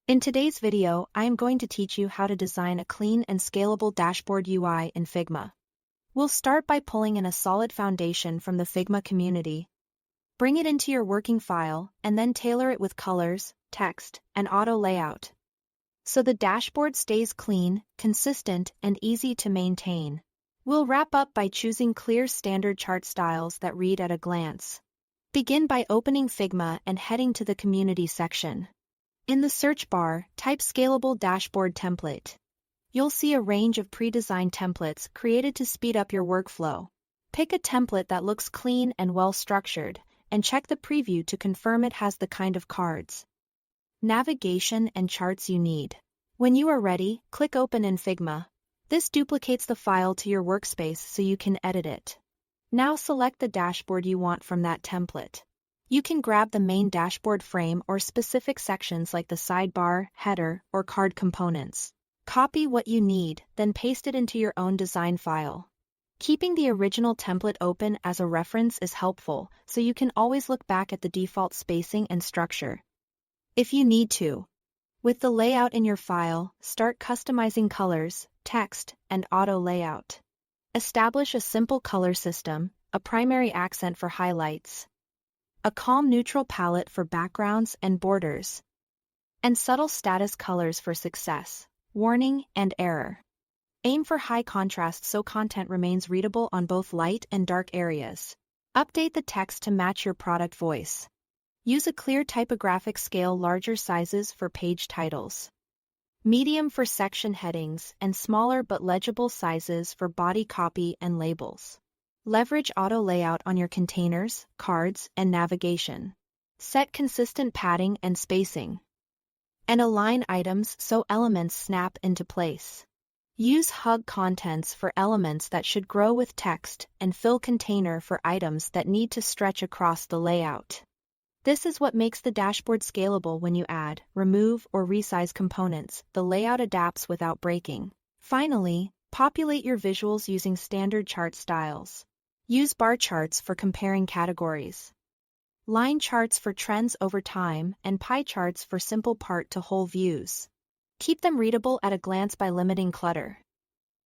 In today's video, I am going to teach you how to design a clean and scalable dashboard UI in Figma. We'll start by pulling in a solid foundation from the Figma community. Bring it into your working file, and then tailor it with colors, text, and auto layout, so the dashboard stays clean, consistent, and easy to maintain. We'll wrap up by choosing clear standard chart styles that read at a glance. Begin by opening Figma and heading to the community section. In the search bar, type Scalable Dashboard Template. You'll see a range of pre-designed templates created to speed up your workflow. Pick a template that looks clean and well-structured, and check the preview to confirm it has the kind of cards, navigation, and charts you need. When you are ready, click Open in Figma. This duplicates the file to your workspace so you can edit it. Now select the dashboard you want from that template. You can grab the main dashboard frame or specific sections like the sidebar, header, or card components. Copy what you need, then paste it into your own design file. Keeping the original template open as a reference is helpful, so you can always look back at the default spacing and structure if you need to. With the layout in your file, start customizing colors, text, and auto layout. Establish a simple color system, a primary accent for highlights, a calm neutral palette for backgrounds and borders, and subtle status colors for success, warning, and error. Aim for high contrast so content remains readable on both light and dark areas. Update the text to match your product voice. Use a clear typographic scale, larger sizes for page titles, medium for section headings, and smaller but legible sizes for body copy and labels. Leverage auto layout on your containers, cards, and navigation. Set consistent padding and spacing, and align items so elements snap into place. Use hug contents for elements that should grow with text, and fill container for items that need to stretch across the layout. This is what makes the dashboard scalable. When you add, remove, or resize components, the layout adapts without breaking. Finally, populate your visuals using standard chart styles. Use bar charts for comparing categories, line charts for trends over time, and pie charts for simple part-to-whole views. Keep them readable at a glance by limiting clutter,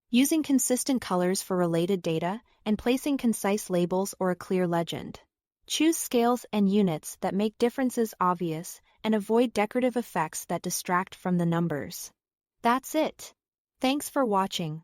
using consistent colors for related data, and placing concise labels or a clear legend. Choose scales and units that make differences obvious, and avoid decorative effects that distract from the numbers. That's it. Thanks for watching.